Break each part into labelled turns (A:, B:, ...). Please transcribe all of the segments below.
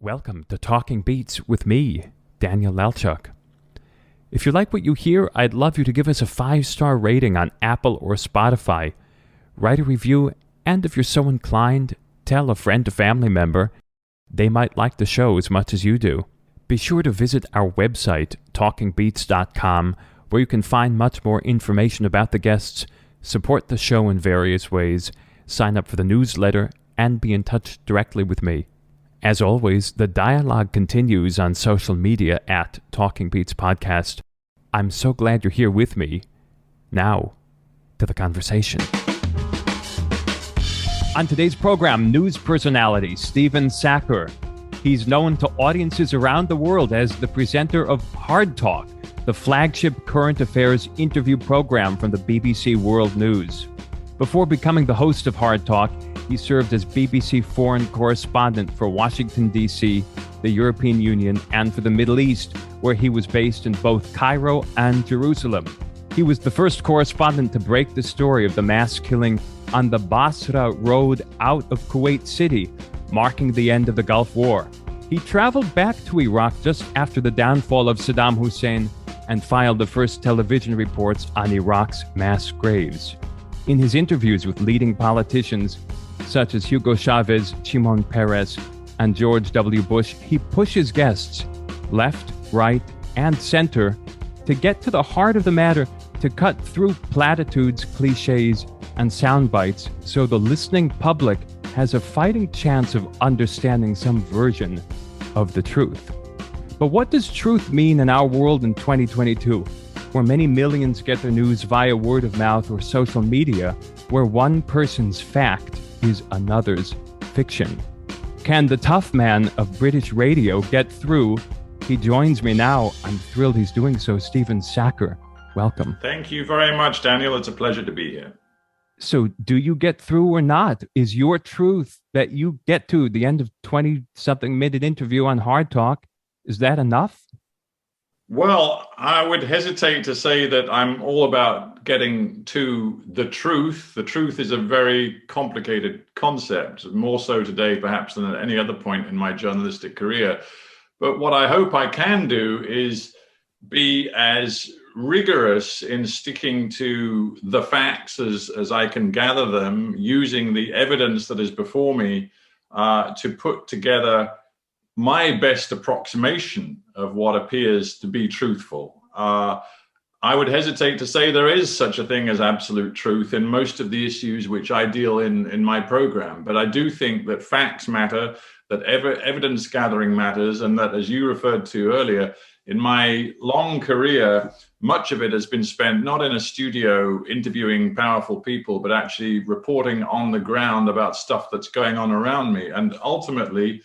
A: Welcome to Talking Beats with me, Daniel Lalchuk. If you like what you hear, I'd love you to give us a 5-star rating on Apple or Spotify. Write a review, and if you're so inclined, tell a friend or family member. They might like the show as much as you do. Be sure to visit our website, talkingbeats.com, where you can find much more information about the guests, support the show in various ways, sign up for the newsletter, and be in touch directly with me. As always, the dialogue continues on social media at Talking Beats Podcast. I'm so glad you're here with me. Now, to the conversation. On today's program, news personality Stephen Sackur. He's known to audiences around the world as the presenter of HARDtalk, the flagship current affairs interview program from the BBC World News. Before becoming the host of HARDtalk, he served as BBC foreign correspondent for Washington, D.C., the European Union, and for the Middle East, where he was based in both Cairo and Jerusalem. He was the first correspondent to break the story of the mass killing on the Basra road out of Kuwait City, marking the end of the Gulf War. He traveled back to Iraq just after the downfall of Saddam Hussein and filed the first television reports on Iraq's mass graves. In his interviews with leading politicians, such as Hugo Chavez, Shimon Peres, and George W. Bush, he pushes guests, left, right, and center, to get to the heart of the matter, to cut through platitudes, cliches, and sound bites, so the listening public has a fighting chance of understanding some version of the truth. But what does truth mean in our world in 2022, where many millions get their news via word of mouth or social media, where one person's fact is another's fiction? Can the tough man of British radio get through? He joins me now. I'm thrilled he's doing so. Stephen Sackur, welcome.
B: Thank you very much, Daniel. It's a pleasure to be here.
A: So do you get through or not? Is your truth that you get to the end of 20-something minute interview on HARDtalk, is that enough?
B: Well, I would hesitate to say that I'm all about getting to the truth. The truth is a very complicated concept, more so today perhaps than at any other point in my journalistic career. But what I hope I can do is be as rigorous in sticking to the facts as I can gather them, using the evidence that is before me to put together my best approximation of what appears to be truthful. I would hesitate to say there is such a thing as absolute truth in most of the issues which I deal in my program. But I do think that facts matter, that evidence gathering matters, and that, as you referred to earlier, in my long career, much of it has been spent not in a studio interviewing powerful people, but actually reporting on the ground about stuff that's going on around me. And ultimately,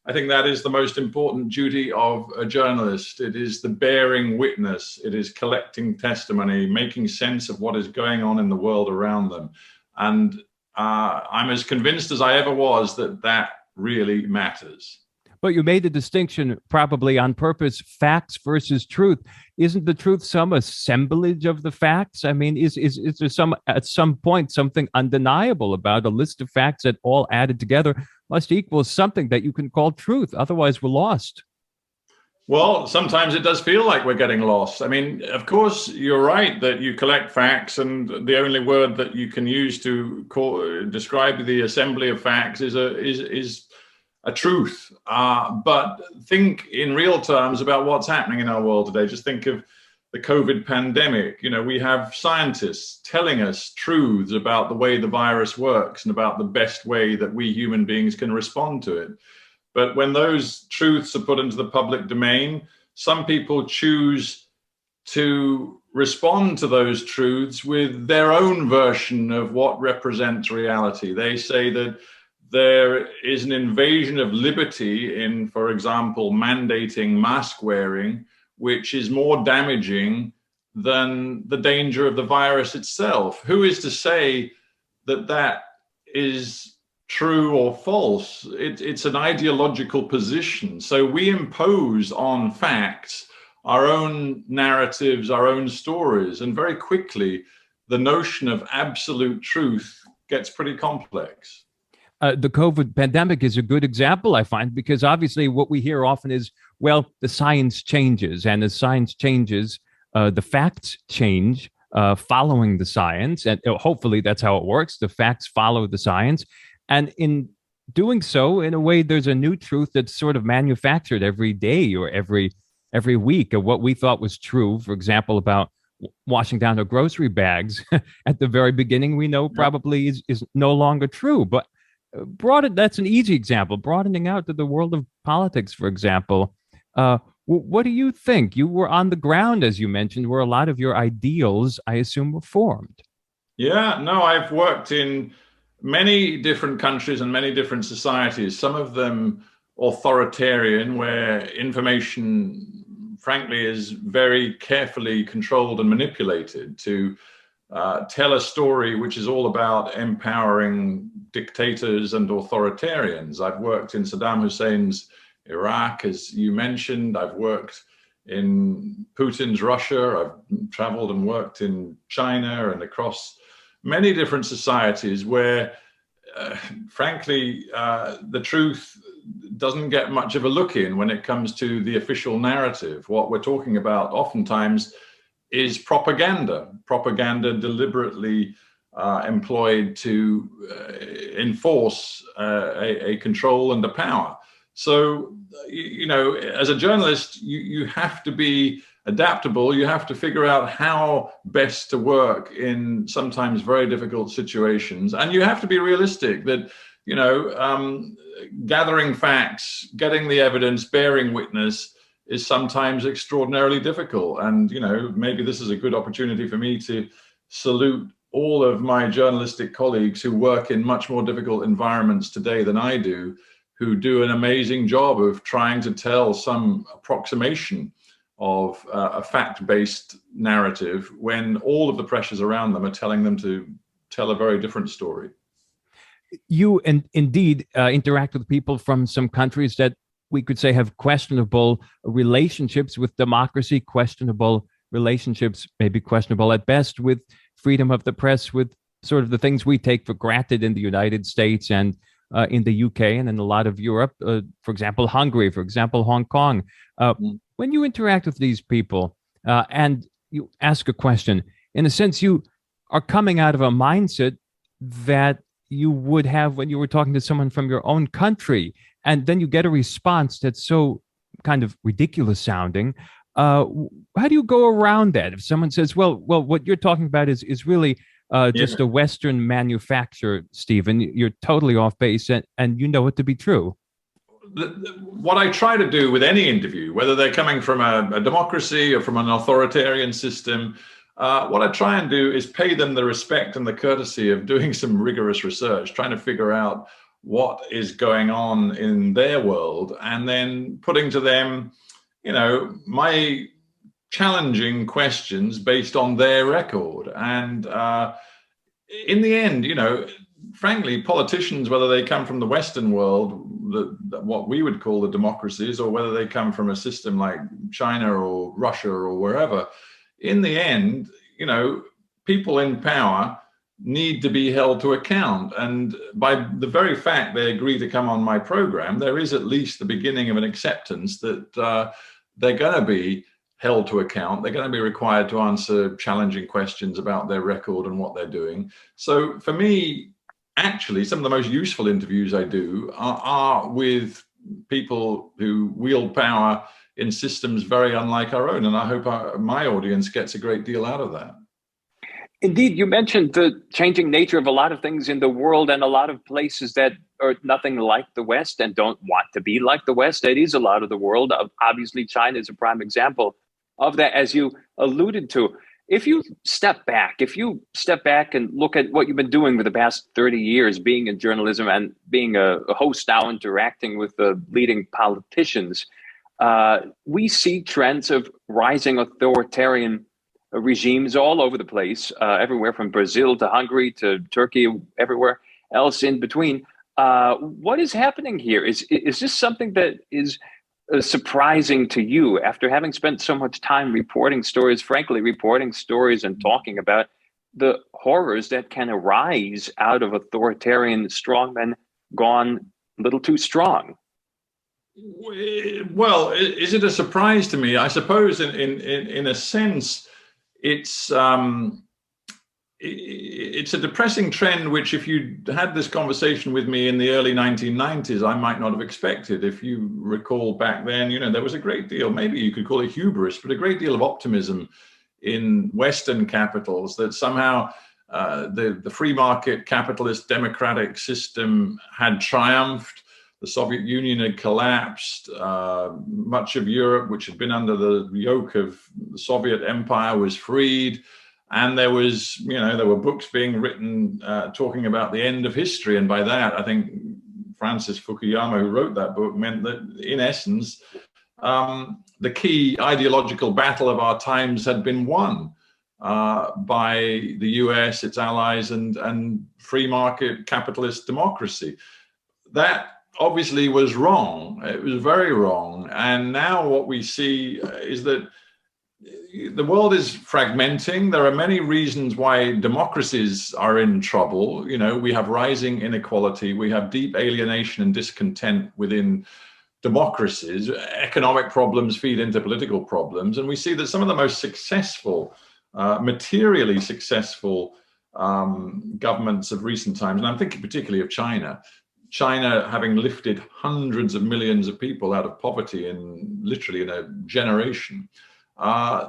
B: I think that is the most important duty of a journalist. It is the bearing witness. It is collecting testimony, making sense of what is going on in the world around them. And I'm as convinced as I ever was that that really matters.
A: But you made the distinction, probably on purpose, facts versus truth. Isn't the truth some assemblage of the facts? I mean, is there at some point something undeniable about a list of facts that all added together must equal something that you can call truth? Otherwise, we're lost.
B: Well, sometimes it does feel like we're getting lost. I mean, of course, you're right that you collect facts, and the only word that you can use to describe the assembly of facts is a truth. But think in real terms about what's happening in our world today. Just think of the COVID pandemic. You know, we have scientists telling us truths about the way the virus works and about the best way that we human beings can respond to it. But when those truths are put into the public domain, some people choose to respond to those truths with their own version of what represents reality. They say that there is an invasion of liberty in, for example, mandating mask wearing, which is more damaging than the danger of the virus itself. Who is to say that that is true or false? It's an ideological position. So we impose on facts our own narratives, our own stories, and very quickly the notion of absolute truth gets pretty complex.
A: The COVID pandemic is a good example, I find, because obviously what we hear often is, well, the science changes, and as science changes, the facts change following the science, and hopefully that's how it works. The facts follow the science, and in doing so, in a way, there's a new truth that's sort of manufactured every day or every week of what we thought was true. For example, about washing down our grocery bags at the very beginning, we know probably is no longer true. But that's an easy example. Broadening out to the world of politics, for example, what do you think? You were on the ground, as you mentioned, where a lot of your ideals, I assume, were formed.
B: Yeah, no, I've worked in many different countries and many different societies, some of them authoritarian, where information, frankly, is very carefully controlled and manipulated to tell a story which is all about empowering dictators and authoritarians. I've worked in Saddam Hussein's Iraq, as you mentioned. I've worked in Putin's Russia. I've traveled and worked in China and across many different societies where, frankly, the truth doesn't get much of a look in when it comes to the official narrative. What we're talking about oftentimes is propaganda deliberately employed to enforce a control and a power. So, as a journalist, you have to be adaptable. You have to figure out how best to work in sometimes very difficult situations. And you have to be realistic that, gathering facts, getting the evidence, bearing witness is sometimes extraordinarily difficult. And, maybe this is a good opportunity for me to salute all of my journalistic colleagues who work in much more difficult environments today than I do, who do an amazing job of trying to tell some approximation of a fact-based narrative when all of the pressures around them are telling them to tell a very different story.
A: You indeed interact with people from some countries that we could say have questionable relationships with democracy, questionable relationships, maybe questionable at best, with freedom of the press, with sort of the things we take for granted in the United States and in the UK and in a lot of Europe, for example, Hungary, for example, Hong Kong. When you interact with these people and you ask a question, in a sense, you are coming out of a mindset that you would have when you were talking to someone from your own country, and then you get a response that's so kind of ridiculous sounding. How do you go around that? If someone says, well, what you're talking about is really just a Western manufacture, Stephen, you're totally off base, and you know it to be true.
B: What I try to do with any interview, whether they're coming from a democracy or from an authoritarian system, what I try and do is pay them the respect and the courtesy of doing some rigorous research, trying to figure out what is going on in their world, and then putting to them, my challenging questions based on their record. And in the end, frankly, politicians, whether they come from the Western world, what we would call the democracies, or whether they come from a system like China or Russia or wherever, in the end, people in power need to be held to account. And by the very fact they agree to come on my program, there is at least the beginning of an acceptance that they're going to be held to account. They're going to be required to answer challenging questions about their record and what they're doing. So for me, actually, some of the most useful interviews I do are with people who wield power in systems very unlike our own. And I hope my audience gets a great deal out of that.
A: Indeed, you mentioned the changing nature of a lot of things in the world and a lot of places that are nothing like the West and don't want to be like the West. It is a lot of the world. Obviously, China is a prime example of that, as you alluded to. If you step back and look at what you've been doing for the past 30 years, being in journalism and being a host now, interacting with the leading politicians, we see trends of rising authoritarian regimes all over the place, everywhere from Brazil to Hungary to Turkey, everywhere else in between. What is happening here? Is this something that is surprising to you after having spent so much time reporting stories and talking about the horrors that can arise out of authoritarian strongmen
C: gone a little too strong.
B: Well, is it a surprise to me? I suppose in a sense, it's a depressing trend, which if you had this conversation with me in the early 1990s, I might not have expected. If you recall back then, there was a great deal, maybe you could call it hubris, but a great deal of optimism in Western capitals that somehow the free market capitalist democratic system had triumphed. The Soviet Union had collapsed. Much of Europe, which had been under the yoke of the Soviet Empire, was freed. And there were books being written talking about the end of history. And by that, I think Francis Fukuyama, who wrote that book, meant that in essence, the key ideological battle of our times had been won by the US, its allies, and free market capitalist democracy. That obviously was wrong. It was very wrong. And now what we see is that the world is fragmenting. There are many reasons why democracies are in trouble. We have rising inequality. We have deep alienation and discontent within democracies. Economic problems feed into political problems. And we see that some of the most successful, materially successful governments of recent times, and I'm thinking particularly of China, having lifted hundreds of millions of people out of poverty literally in a generation.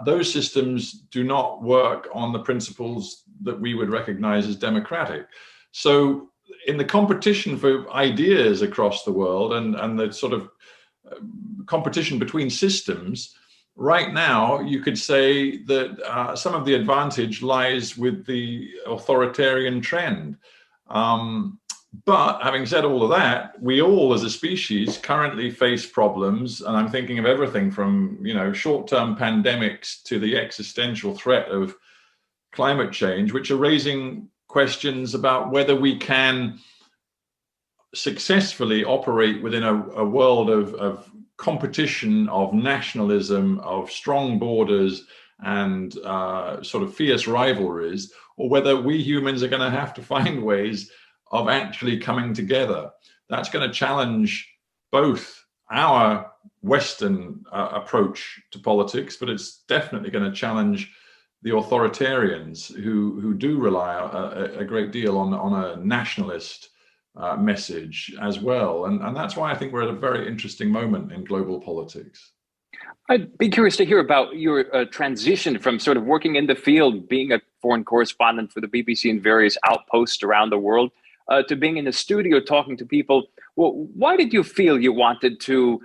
B: Those systems do not work on the principles that we would recognize as democratic. So in the competition for ideas across the world and the sort of competition between systems, right now you could say that some of the advantage lies with the authoritarian trend. But having said all of that, we all as a species currently face problems, and I'm thinking of everything from short-term pandemics to the existential threat of climate change, which are raising questions about whether we can successfully operate within a world of competition, of nationalism, of strong borders and sort of fierce rivalries, or whether we humans are going to have to find ways of actually coming together. That's going to challenge both our Western approach to politics, but it's definitely going to challenge the authoritarians who do rely a great deal on a nationalist message as well. And that's why I think we're at a very interesting moment in global politics.
C: I'd be curious to hear about your transition from sort of working in the field, being a foreign correspondent for the BBC and various outposts around the world, to being in the studio talking to people. Well, why did you feel you wanted to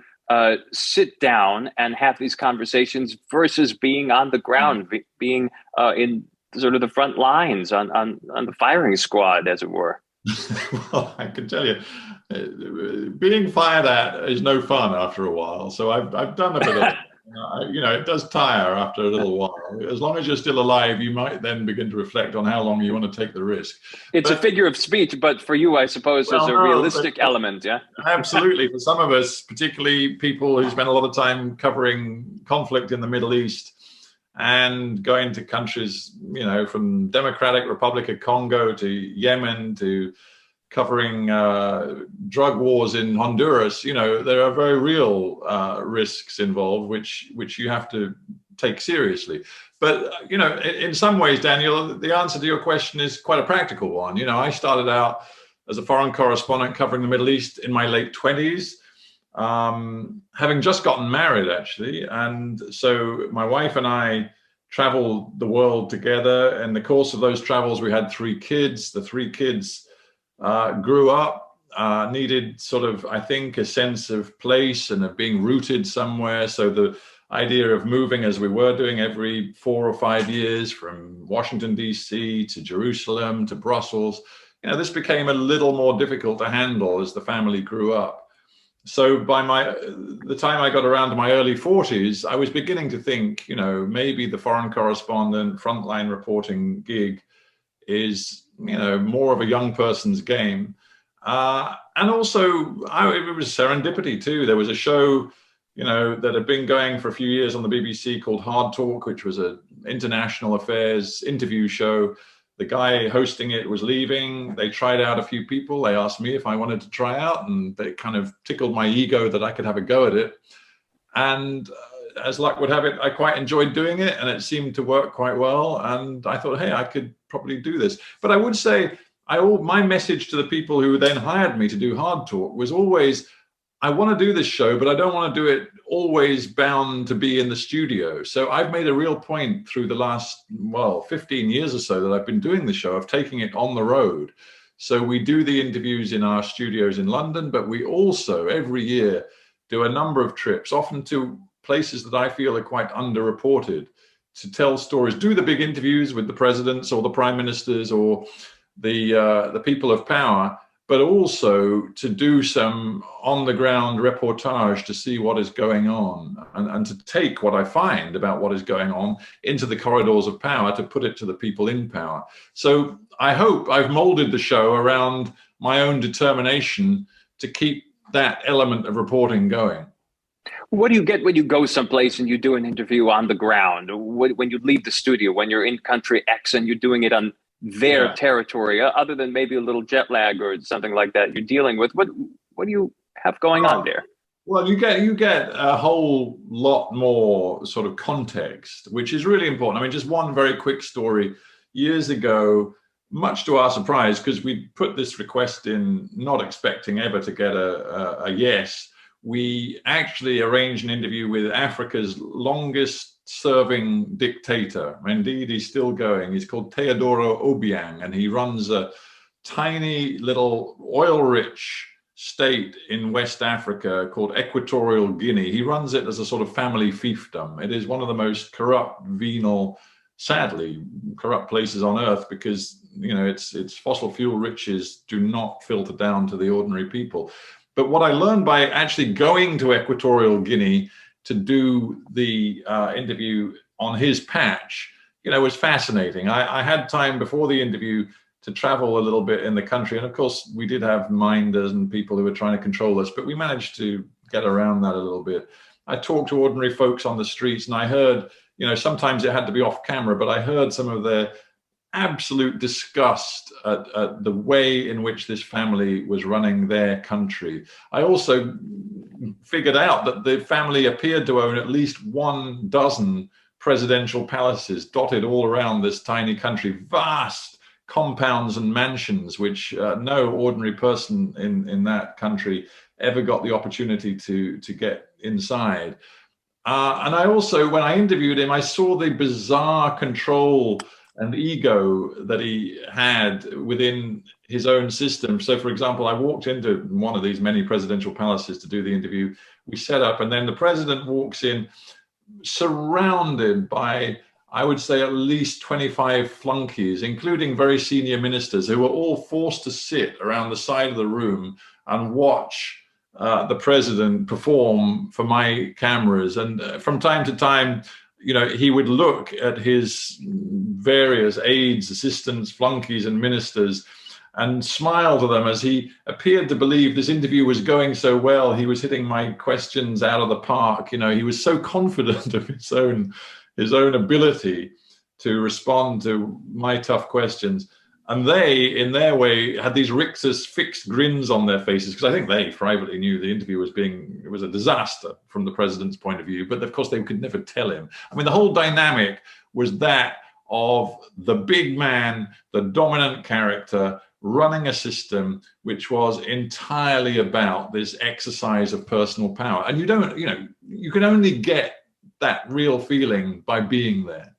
C: sit down and have these conversations versus being on the ground, being in sort of the front lines on the firing squad, as it were?
B: Well, I can tell you, being fired at is no fun after a while. So I've done a bit of it. It does tire after a little while. As long as you're still alive, you might then begin to reflect on how long you want to take the risk.
C: It's a figure of speech, but for you, I suppose, there's a realistic element, yeah?
B: Absolutely. For some of us, particularly people who spend a lot of time covering conflict in the Middle East and going to countries, from Democratic Republic of Congo to Yemen to covering drug wars in Honduras, there are very real risks involved, which you have to take seriously. But, in some ways, Daniel, the answer to your question is quite a practical one. I started out as a foreign correspondent covering the Middle East in my late 20s, having just gotten married, actually. And so my wife and I traveled the world together. In the course of those travels, we had 3 kids. The 3 kids grew up, needed sort of, I think, a sense of place and of being rooted somewhere. So the idea of moving, as we were doing every 4 or 5 years, from Washington, D.C. to Jerusalem to Brussels, this became a little more difficult to handle as the family grew up. So by the time I got around to my early 40s, I was beginning to think, maybe the foreign correspondent frontline reporting gig is, more of a young person's game. And also, it was serendipity too. There was a show, that had been going for a few years on the BBC called HARDtalk, which was an international affairs interview show The guy hosting it was leaving. They tried out a few people. They asked me if I wanted to try out, and they kind of tickled my ego that I could have a go at it. And as luck would have it, I quite enjoyed doing it, and it seemed to work quite well. And I thought, hey, I could probably do this. But I would say, my message to the people who then hired me to do HARDtalk was always, I want to do this show, but I don't want to do it always bound to be in the studio. So I've made a real point through the last, 15 years or so that I've been doing the show of taking it on the road. So we do the interviews in our studios in London, but we also every year do a number of trips, often to places that I feel are quite underreported, to tell stories, do the big interviews with the presidents or the prime ministers or the people of power, but also to do some on-the-ground reportage to see what is going on and to take what I find about what is going on into the corridors of power to put it to the people in power. So I hope I've molded the show around my own determination to keep that element of reporting going.
C: What do you get when you go someplace and you do an interview on the ground? When you leave the studio, when you're in country X and you're doing it on their territory, other than maybe a little jet lag or something like that you're dealing with? What do you have going on there?
B: Well, you get a whole lot more sort of context, which is really important. I mean, just one very quick story. Years ago, much to our surprise, because we put this request in not expecting ever to get a yes, we actually arranged an interview with Africa's longest serving dictator. Indeed, he's still going. He's called Teodoro Obiang, and he runs a tiny little oil-rich state in West Africa called Equatorial Guinea. He runs it as a sort of family fiefdom. It is one of the most corrupt, venal, sadly corrupt places on earth, because its fossil fuel riches do not filter down to the ordinary people. But what I learned by actually going to Equatorial Guinea to do the interview on his patch, was fascinating. I had time before the interview to travel a little bit in the country. And of course, we did have minders and people who were trying to control us, but we managed to get around that a little bit. I talked to ordinary folks on the streets, and I heard, sometimes it had to be off camera, but I heard some of their absolute disgust at the way in which this family was running their country. I also figured out that the family appeared to own at least 12 presidential palaces dotted all around this tiny country, vast compounds and mansions, which no ordinary person in that country ever got the opportunity to get inside. And I also, when I interviewed him, I saw the bizarre control and ego that he had within his own system. So, for example, I walked into one of these many presidential palaces to do the interview. We set up, and then the president walks in, surrounded by, I would say, at least 25 flunkies, including very senior ministers, who were all forced to sit around the side of the room and watch the president perform for my cameras. And from time to time, he would look at his various aides, assistants, flunkies, and ministers and smile to them as he appeared to believe this interview was going so well. He was hitting my questions out of the park. He was so confident of his own ability to respond to my tough questions. And they, in their way, had these rictus fixed grins on their faces, because I think they privately knew the interview was a disaster from the president's point of view. But of course, they could never tell him. I mean, the whole dynamic was that of the big man, the dominant character, running a system which was entirely about this exercise of personal power. And you can only get that real feeling by being there.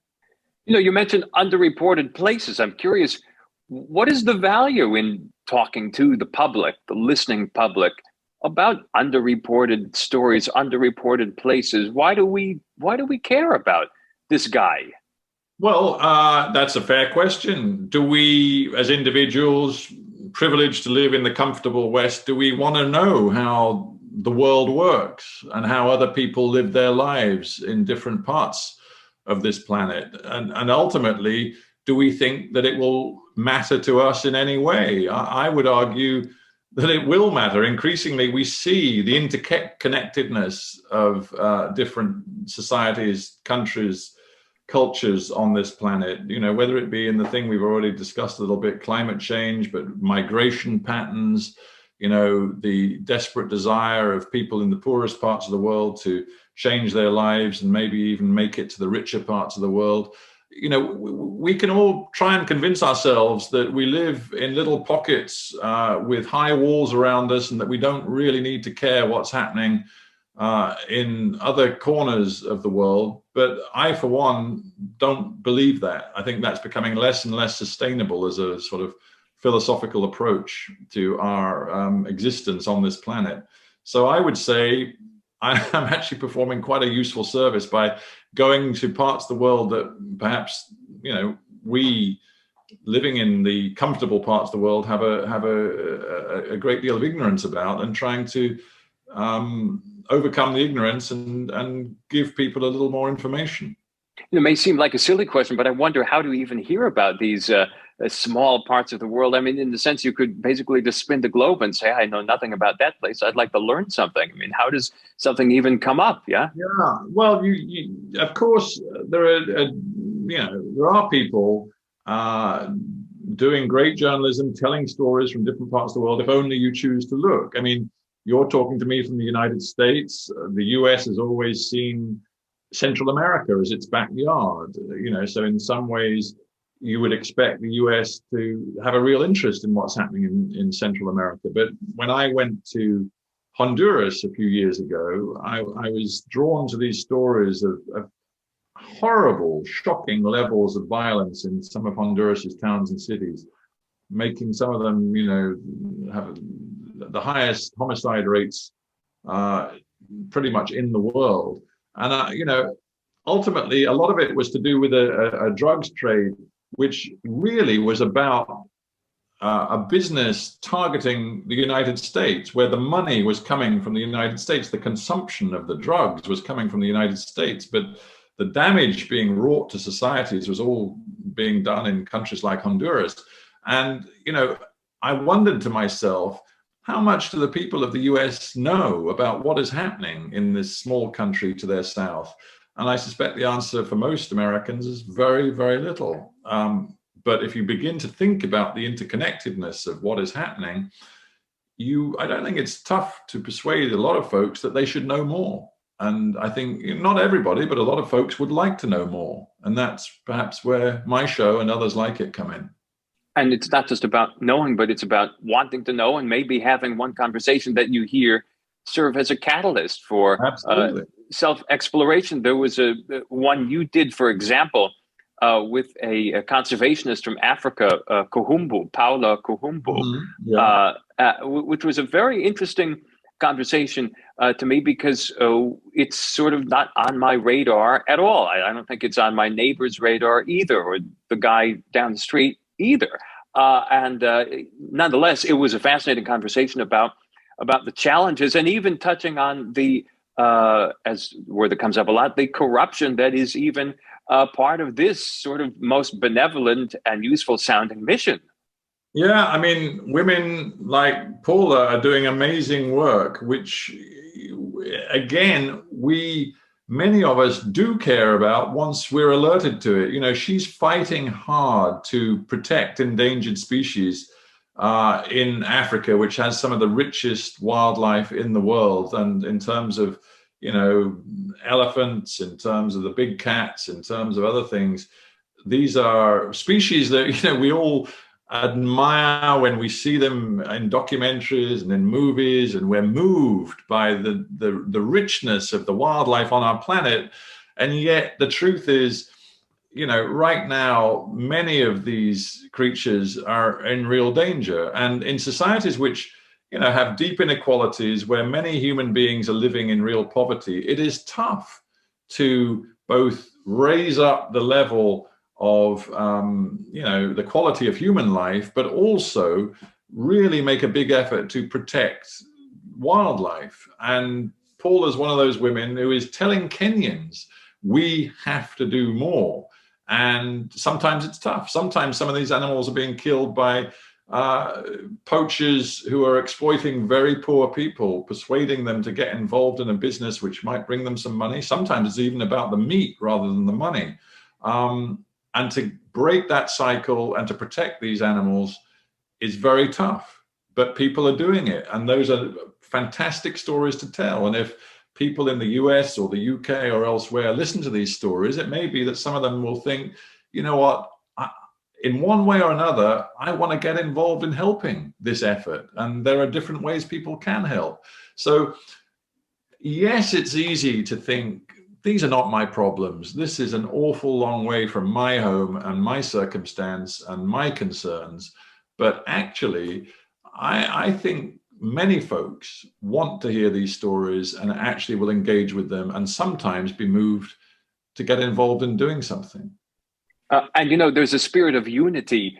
C: You mentioned underreported places. I'm curious, what is the value in talking to the public, the listening public, about underreported stories, underreported places? Why do we care about this guy?
B: Well, that's a fair question. Do we, as individuals privileged to live in the comfortable West, do we want to know how the world works and how other people live their lives in different parts of this planet? And ultimately, do we think that it will matter to us in any way? I would argue that it will matter. Increasingly, we see the interconnectedness of different societies, countries, cultures on this planet, whether it be in the thing we've already discussed a little bit, climate change, but migration patterns, the desperate desire of people in the poorest parts of the world to change their lives and maybe even make it to the richer parts of the world. We can all try and convince ourselves that we live in little pockets with high walls around us and that we don't really need to care what's happening in other corners of the world. But I, for one, don't believe that. I think that's becoming less and less sustainable as a sort of philosophical approach to our existence on this planet. So I would say I'm actually performing quite a useful service by going to parts of the world that perhaps, we living in the comfortable parts of the world have a great deal of ignorance about, and trying to overcome the ignorance and give people a little more information.
C: It may seem like a silly question, but I wonder, how do you even hear about these small parts of the world? I mean, in the sense, you could basically just spin the globe and say, I know nothing about that place. I'd like to learn something. I mean, how does something even come up? Yeah.
B: Yeah. Well, you of course, there are people doing great journalism, telling stories from different parts of the world, if only you choose to look. I mean, you're talking to me from the United States. The US has always seen Central America as its backyard, so in some ways you would expect the US to have a real interest in what's happening in Central America. But when I went to Honduras a few years ago, I was drawn to these stories of horrible, shocking levels of violence in some of Honduras's towns and cities, making some of them, have the highest homicide rates pretty much in the world. And, ultimately, a lot of it was to do with a drugs trade, which really was about a business targeting the United States, where the money was coming from the United States. The consumption of the drugs was coming from the United States, but the damage being wrought to societies was all being done in countries like Honduras. And, I wondered to myself, how much do the people of the US know about what is happening in this small country to their south? And I suspect the answer for most Americans is very, very little. But if you begin to think about the interconnectedness of what is happening, I don't think it's tough to persuade a lot of folks that they should know more. And I think not everybody, but a lot of folks would like to know more. And that's perhaps where my show and others like it come in.
C: And it's not just about knowing, but it's about wanting to know, and maybe having one conversation that you hear serve as a catalyst for self-exploration. There was one you did, for example, with a conservationist from Africa, Paula Kuhumbu, which was a very interesting conversation to me, because it's sort of not on my radar at all. I don't think it's on my neighbor's radar either, or the guy down the street either. And nonetheless, it was a fascinating conversation about the challenges, and even touching on the, as word that comes up a lot, the corruption that is even part of this sort of most benevolent and useful sounding mission.
B: Yeah, I mean, women like Paula are doing amazing work, which, again, many of us do care about once we're alerted to it. She's fighting hard to protect endangered species in Africa, which has some of the richest wildlife in the world. And in terms of, elephants, in terms of the big cats, in terms of other things, these are species that, we all admire when we see them in documentaries and in movies, and we're moved by the richness of the wildlife on our planet. And yet the truth is, right now, many of these creatures are in real danger. And in societies which, have deep inequalities, where many human beings are living in real poverty, it is tough to both raise up the level of the quality of human life, but also really make a big effort to protect wildlife. And Paula is one of those women who is telling Kenyans, we have to do more. And sometimes it's tough. Sometimes some of these animals are being killed by poachers who are exploiting very poor people, persuading them to get involved in a business which might bring them some money. Sometimes it's even about the meat rather than the money. And to break that cycle and to protect these animals is very tough, but people are doing it. And those are fantastic stories to tell. And if people in the US or the UK or elsewhere listen to these stories, it may be that some of them will think, you know what, in one way or another, I want to get involved in helping this effort. And there are different ways people can help. So yes, it's easy to think, these are not my problems. This is an awful long way from my home and my circumstance and my concerns. But actually, I think many folks want to hear these stories and actually will engage with them and sometimes be moved to get involved in doing something.
C: And, you know, there's a spirit of unity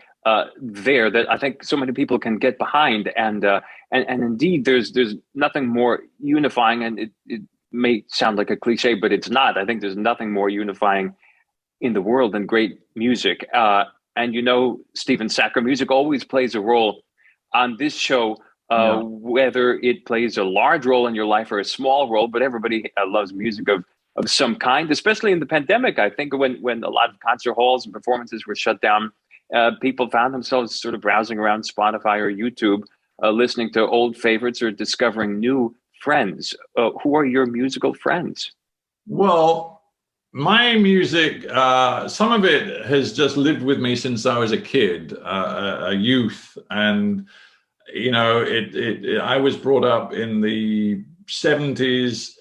C: there that I think so many people can get behind. And indeed, there's nothing more unifying. And it may sound like a cliche, but it's not. I think there's nothing more unifying in the world than great music. And, you know, Stephen Sackur, music always plays a role on this show, whether it plays a large role in your life or a small role, but everybody loves music of some kind, especially in the pandemic. I think when a lot of concert halls and performances were shut down, people found themselves sort of browsing around Spotify or YouTube, listening to old favorites or discovering new friends. Who are your musical friends?
B: Well, my music, some of it has just lived with me since I was a kid, a youth. And, you know, I was brought up in the 70s.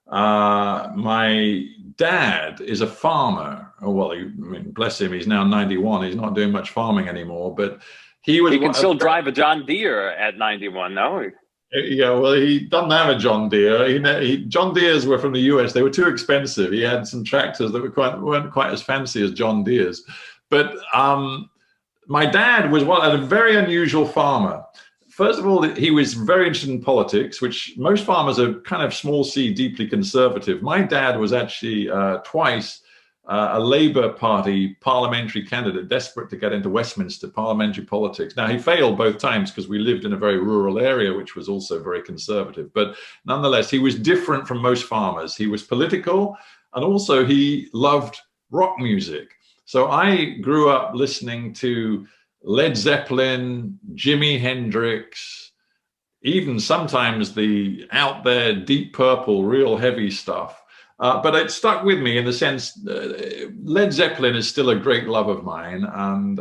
B: My dad is a farmer. Oh, well, I mean, bless him, he's now 91. He's not doing much farming anymore, but he
C: can still drive a John Deere at 91, no?
B: Yeah, well, he doesn't have a John Deere. John Deeres were from the US. They were too expensive. He had some tractors that weren't quite as fancy as John Deere's. But my dad was a very unusual farmer. First of all, he was very interested in politics, which most farmers are kind of small c, deeply conservative. My dad was actually twice a Labour Party parliamentary candidate, desperate to get into Westminster parliamentary politics. Now, he failed both times because we lived in a very rural area, which was also very conservative. But nonetheless, he was different from most farmers. He was political, and also he loved rock music. So I grew up listening to Led Zeppelin, Jimi Hendrix, even sometimes the out there Deep Purple, real heavy stuff. But it stuck with me in the sense, Led Zeppelin is still a great love of mine. And,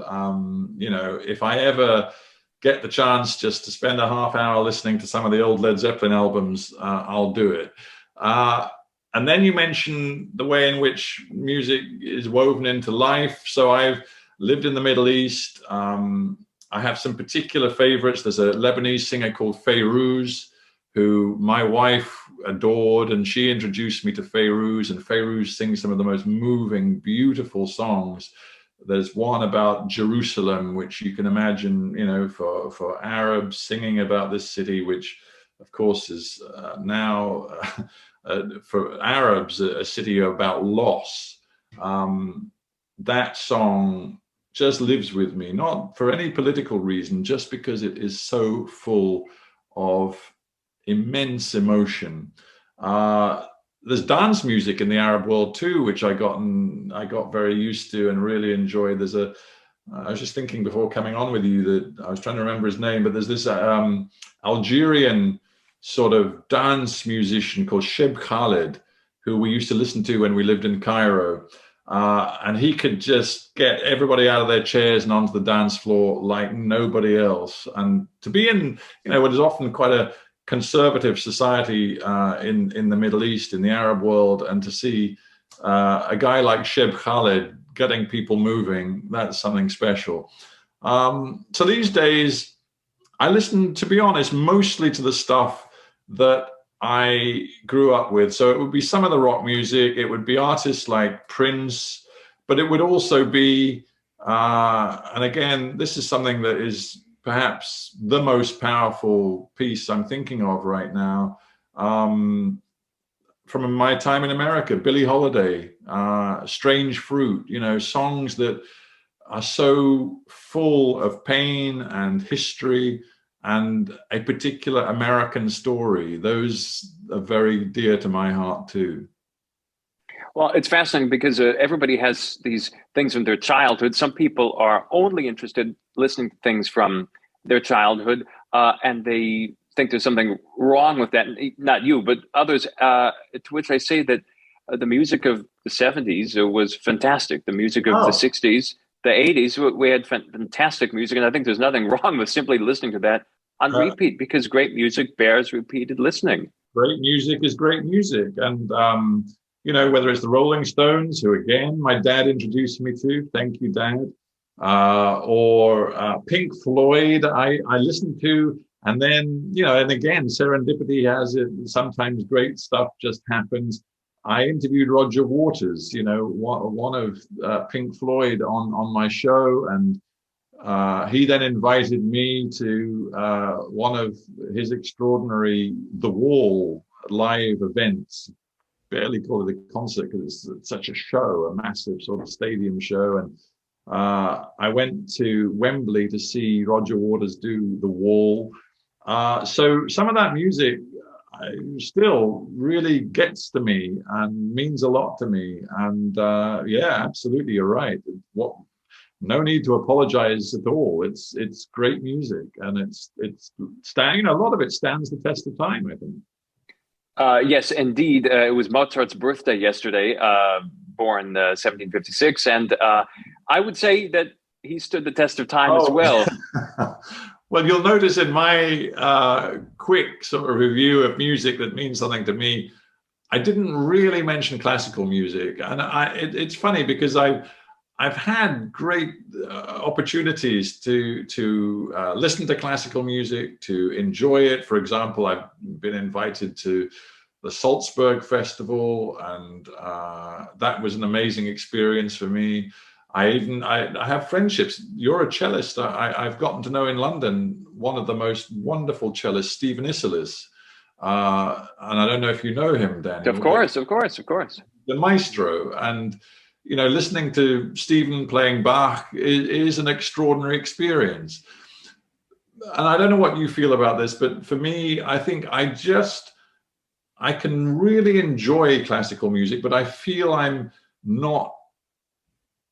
B: you know, if I ever get the chance just to spend a half hour listening to some of the old Led Zeppelin albums, I'll do it. And then you mentioned the way in which music is woven into life. So I've lived in the Middle East. I have some particular favorites. There's a Lebanese singer called Fairuz, who my wife adored, and she introduced me to Fairuz, and Fairuz sings some of the most moving, beautiful songs. There's one about Jerusalem, which you can imagine, you know, for Arabs singing about this city, which of course is now for Arabs a city about loss. That song just lives with me, not for any political reason, just because it is so full of immense emotion. There's dance music in the Arab world too, which I got very used to and really enjoyed. I was just thinking before coming on with you that I was trying to remember his name, but there's this Algerian sort of dance musician called Sheb Khaled, who we used to listen to when we lived in Cairo. And he could just get everybody out of their chairs and onto the dance floor like nobody else. And to be in, you know, what is often quite a conservative society in the Middle East, in the Arab world, and to see a guy like Sheb Khaled getting people moving, that's something special. So these days, I listen, to be honest, mostly to the stuff that I grew up with. So it would be some of the rock music, it would be artists like Prince, but it would also be, and again, this is something that is perhaps the most powerful piece I'm thinking of right now, from my time in America, Billie Holiday, Strange Fruit, you know, songs that are so full of pain and history and a particular American story. Those are very dear to my heart too.
C: Well, it's fascinating because everybody has these things from their childhood. Some people are only interested listening to things from their childhood, and they think there's something wrong with that. Not you, but others. To which I say that the music of the 70s was fantastic. The music of the 60s, the 80s, we had fantastic music. And I think there's nothing wrong with simply listening to that on repeat, because great music bears repeated listening.
B: Great music is great music. And, whether it's the Rolling Stones, who, again, my dad introduced me to, thank you, Dad, or Pink Floyd, I listened to. And then, and again, serendipity has it. Sometimes great stuff just happens. I interviewed Roger Waters, one of Pink Floyd on my show. And he then invited me to one of his extraordinary The Wall live events. Barely call it a concert because it's such a show, a massive sort of stadium show. And I went to Wembley to see Roger Waters do The Wall. So some of that music still really gets to me and means a lot to me. And absolutely, you're right. No need to apologize at all. It's great music, and it's a lot of it stands the test of time, I think.
C: Yes, indeed. It was Mozart's birthday yesterday, born 1756, and I would say that he stood the test of time as well.
B: Well, you'll notice in my quick sort of review of music that means something to me, I didn't really mention classical music, and it's funny because I've had great opportunities to listen to classical music, to enjoy it. For example, I've been invited to the Salzburg Festival, and that was an amazing experience for me. I have friendships. You're a cellist. I've gotten to know in London one of the most wonderful cellists, Stephen Sackur. And I don't know if you know him, Daniel.
C: Of course.
B: The maestro. And listening to Stephen playing Bach is an extraordinary experience. And I don't know what you feel about this, but for me, I think I can really enjoy classical music, but I feel I'm not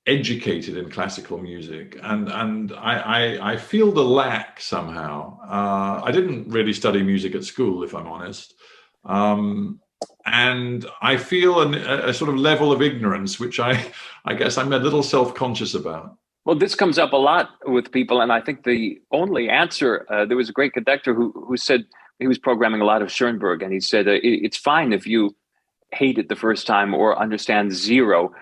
B: educated in classical music. And I feel the lack somehow. I didn't really study music at school, if I'm honest. And I feel a sort of level of ignorance, which I guess I'm a little self-conscious about.
C: Well, this comes up a lot with people, and I think the only answer, there was a great conductor who said he was programming a lot of Schoenberg, and he said, it's fine if you hate it the first time or understand zero.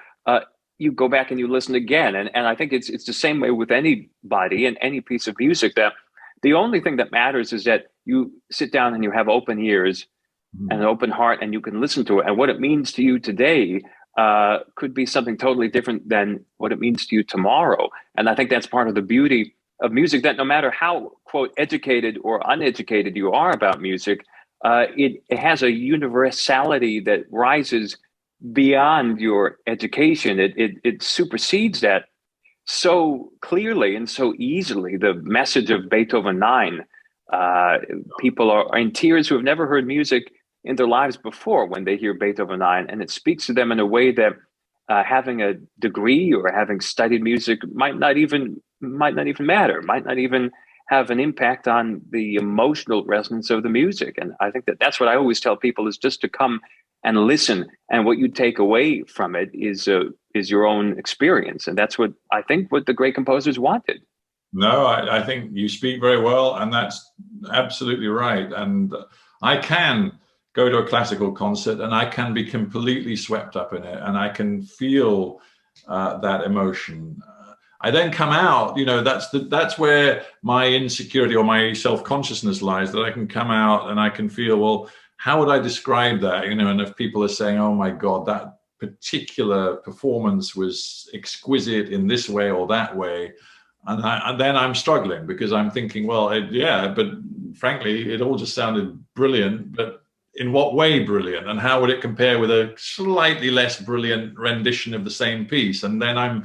C: You go back and you listen again. And I think it's the same way with anybody and any piece of music, that the only thing that matters is that you sit down and you have open ears and an open heart, and you can listen to it. And what it means to you today could be something totally different than what it means to you tomorrow. And I think that's part of the beauty of music, that no matter how, quote, educated or uneducated you are about music, it has a universality that rises beyond your education. It supersedes that so clearly and so easily. The message of Beethoven 9, people are in tears who have never heard music in their lives before when they hear Beethoven 9, and it speaks to them in a way that having a degree or having studied music might not even matter, might not even have an impact on the emotional resonance of the music. And I think that's what I always tell people, is just to come and listen, and what you take away from it is your own experience. And that's what I think what the great composers wanted.
B: No, I think you speak very well, and that's absolutely right. And I can go to a classical concert and I can be completely swept up in it, and I can feel that emotion. I then come out, that's where my insecurity or my self-consciousness lies, that I can come out and I can feel, well, how would I describe that? And if people are saying, oh my God, that particular performance was exquisite in this way or that way, and then I'm struggling because I'm thinking, well, but frankly, it all just sounded brilliant, but in what way brilliant? And how would it compare with a slightly less brilliant rendition of the same piece? And then I'm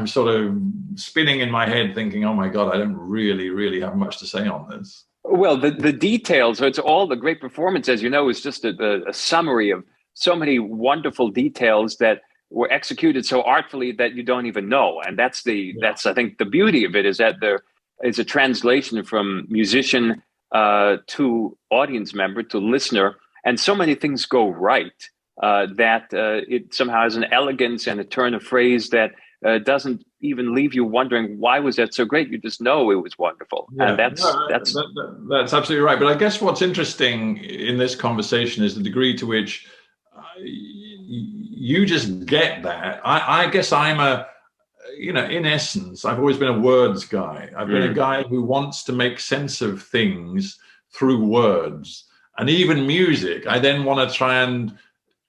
B: sort of spinning in my head thinking, oh my God, I don't really have much to say on this.
C: Well, the details, it's all the great performance, as you know, is just a summary of so many wonderful details that were executed so artfully that you don't even know. And that's I think the beauty of it, is that there is a translation from musician to audience member to listener, and so many things go right that it somehow has an elegance and a turn of phrase that doesn't even leave you wondering, why was that so great? You just know it was wonderful.
B: Yeah,
C: and that's
B: absolutely right. But I guess what's interesting in this conversation is the degree to which you just get that. I guess I'm in essence, I've always been a words guy. I've been a guy who wants to make sense of things through words. And even music, I then want to try and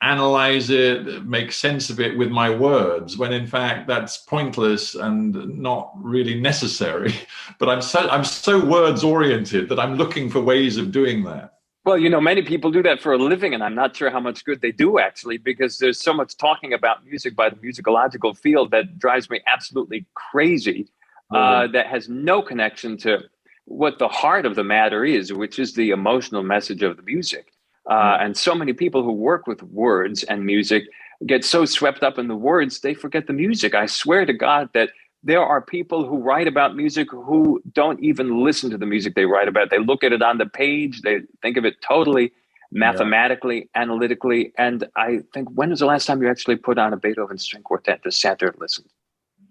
B: analyze it, make sense of it with my words, when in fact that's pointless and not really necessary. But I'm so words oriented that I'm looking for ways of doing that.
C: Well, many people do that for a living, and I'm not sure how much good they do, actually, because there's so much talking about music by the musicological field that drives me absolutely crazy, that has no connection to what the heart of the matter is, which is the emotional message of the music. And so many people who work with words and music get so swept up in the words, they forget the music. I swear to God that there are people who write about music who don't even listen to the music they write about. They look at it on the page. They think of it totally mathematically, analytically. And I think, when was the last time you actually put on a Beethoven string quartet to sat there and listened?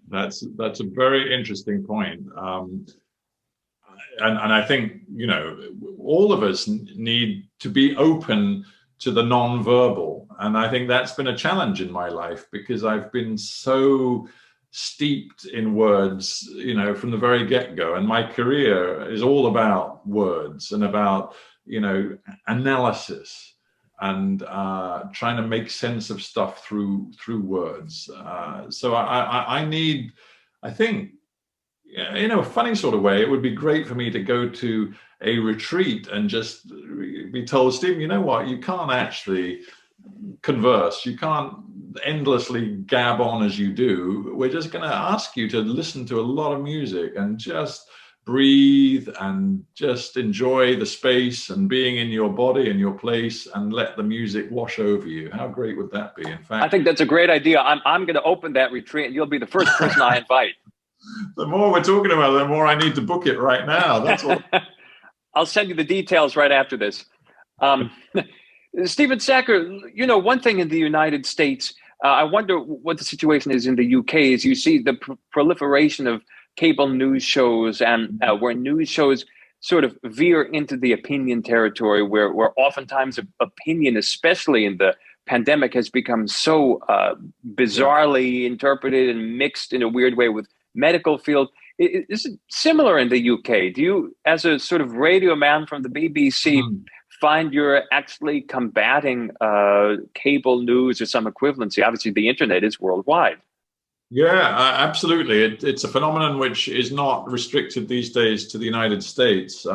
B: That's a very interesting point. And I think, all of us need to be open to the non-verbal. And I think that's been a challenge in my life, because I've been so steeped in words, from the very get-go. And my career is all about words and about, analysis and trying to make sense of stuff through words. So I think, in a funny sort of way, it would be great for me to go to a retreat and just be told, Stephen, you know what, you can't actually converse. You can't endlessly gab on as you do. We're just going to ask you to listen to a lot of music and just breathe and just enjoy the space and being in your body and your place, and let the music wash over you. How great would that be? In fact,
C: I think that's a great idea. I'm going to open that retreat, and you'll be the first person I invite.
B: The more we're talking about it, the more I need to book it right now. That's what.
C: I'll send you the details right after this. Stephen Sackur, one thing in the United States, I wonder what the situation is in the UK, is you see the proliferation of cable news shows, and where news shows sort of veer into the opinion territory, where oftentimes opinion, especially in the pandemic, has become so bizarrely interpreted and mixed in a weird way with medical field. Is it similar in the UK? Do you, as a sort of radio man from the BBC, find you're actually combating cable news or some equivalency? Obviously, the internet is worldwide.
B: Yeah, absolutely. It's a phenomenon which is not restricted these days to the United States. We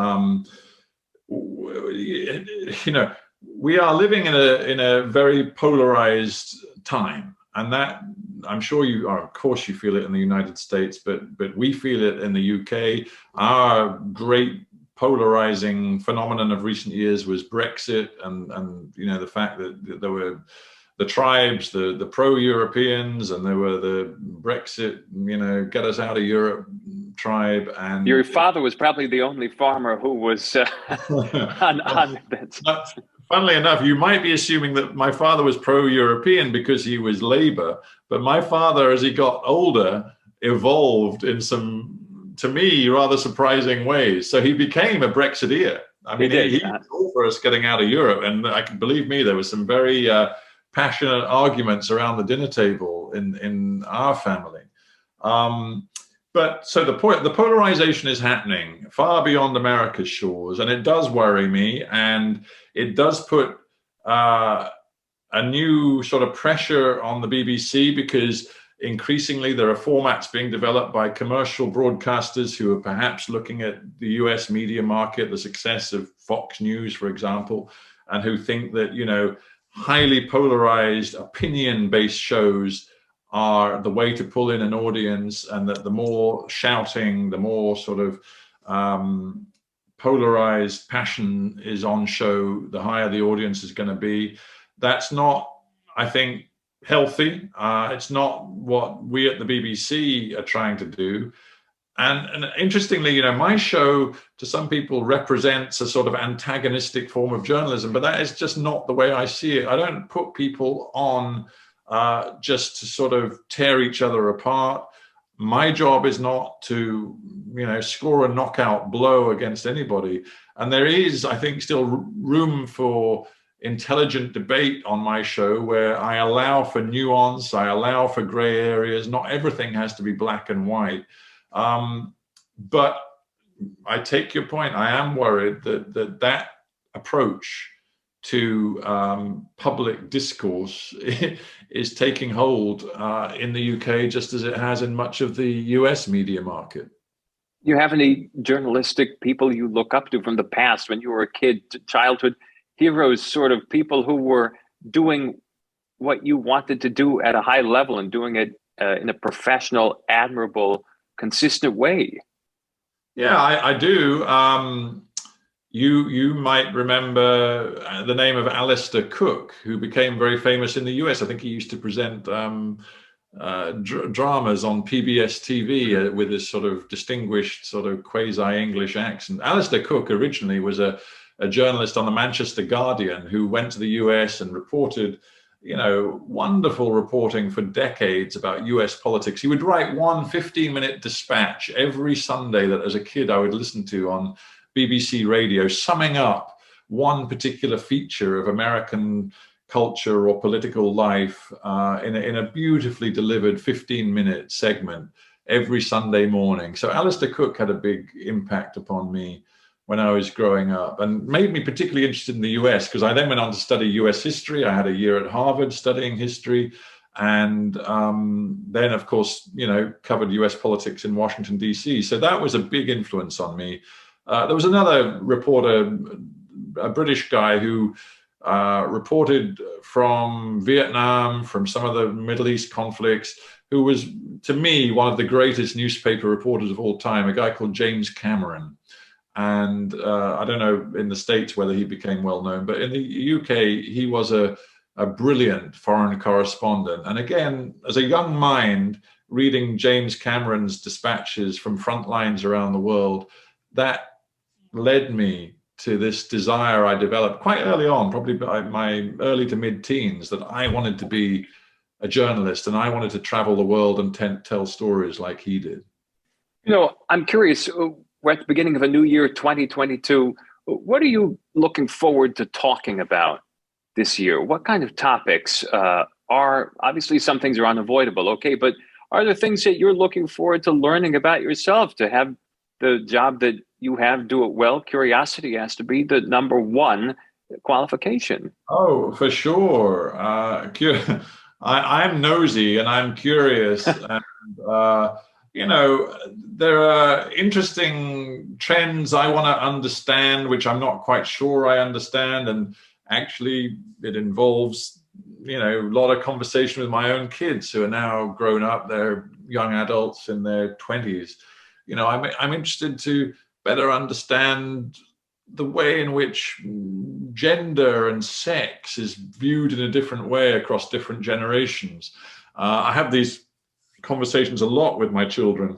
B: are living in a very polarized time, and that, I'm sure of course you feel it in the United States, but we feel it in the UK. Our great polarizing phenomenon of recent years was Brexit, and the fact that there were the tribes, the pro-Europeans, and there were the Brexit, get us out of Europe tribe. And
C: your father was probably the only farmer who was on that.
B: Funnily enough, you might be assuming that my father was pro-European because he was Labour, but my father, as he got older, evolved in some, to me, rather surprising ways. So he became a Brexiteer. I mean, he was all for us getting out of Europe, and believe me, there were some very passionate arguments around the dinner table in our family. But so the polarization is happening far beyond America's shores, and it does worry me, and it does put a new sort of pressure on the BBC, because increasingly there are formats being developed by commercial broadcasters who are perhaps looking at the US media market, the success of Fox News, for example, and who think that, highly polarized, opinion-based shows are the way to pull in an audience, and that the more shouting, the more sort of polarized passion is on show, the higher the audience is going to be. That's not, I think, healthy. It's not what we at the BBC are trying to do. And interestingly, my show to some people represents a sort of antagonistic form of journalism, but that is just not the way I see it. I don't put people on just to sort of tear each other apart. My job is not to, score a knockout blow against anybody. And there is, I think, still room for intelligent debate on my show where I allow for nuance, I allow for gray areas. Not everything has to be black and white. But I take your point. I am worried that approach to public discourse is taking hold in the UK, just as it has in much of the US media market.
C: You have any journalistic people you look up to from the past when you were a kid, childhood heroes, sort of people who were doing what you wanted to do at a high level and doing it in a professional, admirable, consistent way?
B: Yeah, I do. You might remember the name of Alistair Cook, who became very famous in the US. I think he used to present dramas on PBS TV with this sort of distinguished sort of quasi-English accent. Alistair Cook originally was a journalist on the Manchester Guardian who went to the US and reported, wonderful reporting for decades about US politics. He would write one 15-minute dispatch every Sunday that as a kid I would listen to on BBC Radio, summing up one particular feature of American culture or political life in a beautifully delivered 15-minute segment every Sunday morning. So Alistair Cook had a big impact upon me when I was growing up and made me particularly interested in the US, because I then went on to study US history. I had a year at Harvard studying history, and then, of course, covered US politics in Washington, D.C. So that was a big influence on me. There was another reporter, a British guy, who reported from Vietnam, from some of the Middle East conflicts, who was, to me, one of the greatest newspaper reporters of all time, a guy called James Cameron. And I don't know in the States whether he became well known, but in the UK, he was a brilliant foreign correspondent. And again, as a young mind, reading James Cameron's dispatches from front lines around the world, that led me to this desire I developed quite early on, probably by my early to mid-teens, that I wanted to be a journalist and I wanted to travel the world and tell stories like he did.
C: I'm curious. We're at the beginning of a new year, 2022. What are you looking forward to talking about this year? What kind of topics are, obviously some things are unavoidable, okay, but are there things that you're looking forward to learning about yourself, to have the job that you have, do it well? Curiosity has to be the number one qualification.
B: Oh, for sure. I'm nosy and I'm curious. And, there are interesting trends I want to understand, which I'm not quite sure I understand. And actually, it involves, a lot of conversation with my own kids who are now grown up. They're young adults in their 20s. I'm interested to better understand the way in which gender and sex is viewed in a different way across different generations. I have these conversations a lot with my children,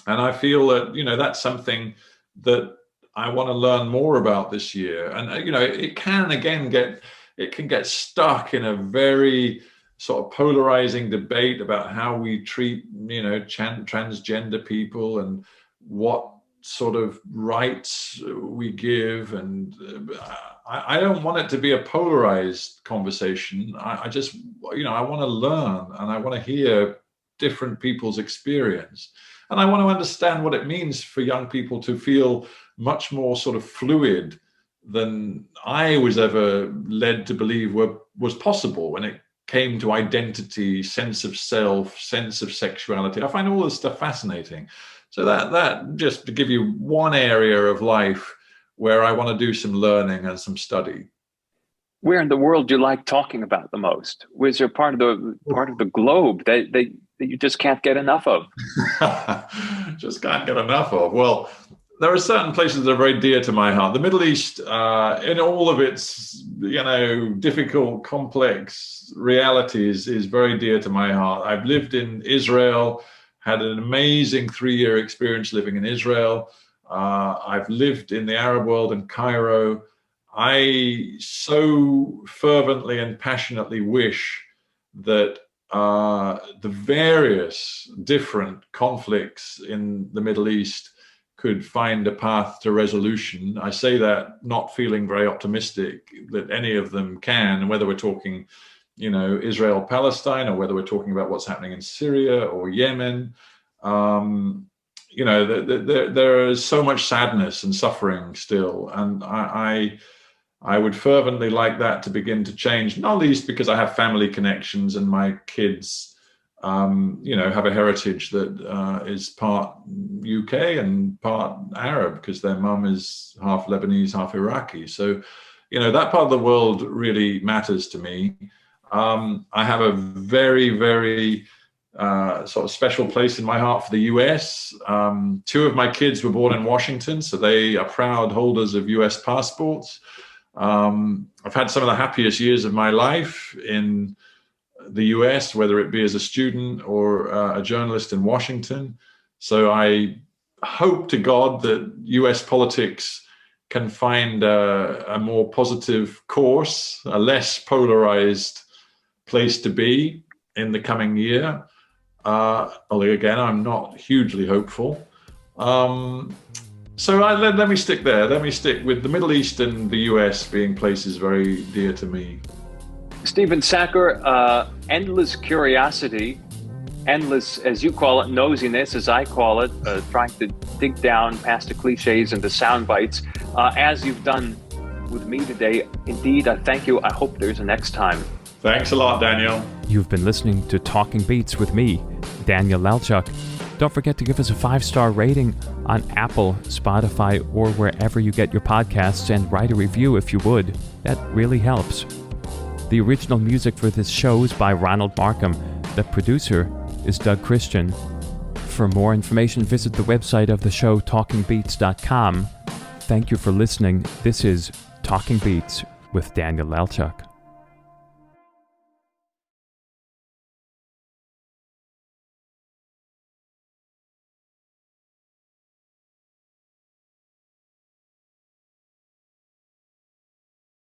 B: and I feel that that's something that I want to learn more about this year. And it can get stuck in a very sort of polarizing debate about how we treat transgender people and what sort of rights we give. And I don't want it to be a polarized conversation. I just I want to learn and I want to hear different people's experience, and I want to understand what it means for young people to feel much more sort of fluid than I was ever led to believe was possible when it came to identity, sense of self, sense of sexuality. I find all this stuff fascinating. So that just to give you one area of life where I want to do some learning and some study.
C: Where in the world do you like talking about the most? Was there part of the globe that you just can't get enough of?
B: Just can't get enough of. Well, there are certain places that are very dear to my heart. The Middle East, in all of its, difficult, complex realities, is very dear to my heart. I've lived in Israel, had an amazing 3-year experience living in Israel. I've lived in the Arab world in Cairo. I so fervently and passionately wish that the various different conflicts in the Middle East could find a path to resolution. I say that not feeling very optimistic that any of them can, whether we're talking, Israel, Palestine, or whether we're talking about what's happening in Syria or Yemen. There is so much sadness and suffering still. And I would fervently like that to begin to change, not least because I have family connections and my kids have a heritage that is part UK and part Arab, because their mum is half Lebanese, half Iraqi. So, that part of the world really matters to me. I have a very, very sort of special place in my heart for the US. 2 of my kids were born in Washington, so they are proud holders of US passports. I've had some of the happiest years of my life in the US, whether it be as a student or a journalist in Washington. So I hope to God that US politics can find a more positive course, a less polarized place to be in the coming year. Although again, I'm not hugely hopeful. So let me stick there. Let me stick with the Middle East and the US being places very dear to me.
C: Stephen Sackur, endless curiosity, endless, as you call it, nosiness, as I call it, trying to dig down past the cliches and the sound bites, as you've done with me today. Indeed, I thank you. I hope there's a next time.
B: Thanks a lot, Daniel.
A: You've been listening to Talking Beats with me, Daniel Lalchuk. Don't forget to give us a 5-star rating on Apple, Spotify, or wherever you get your podcasts, and write a review if you would. That really helps. The original music for this show is by Ronald Markham. The producer is Doug Christian. For more information, visit the website of the show, talkingbeats.com. Thank you for listening. This is Talking Beats with Daniel Lalchuk.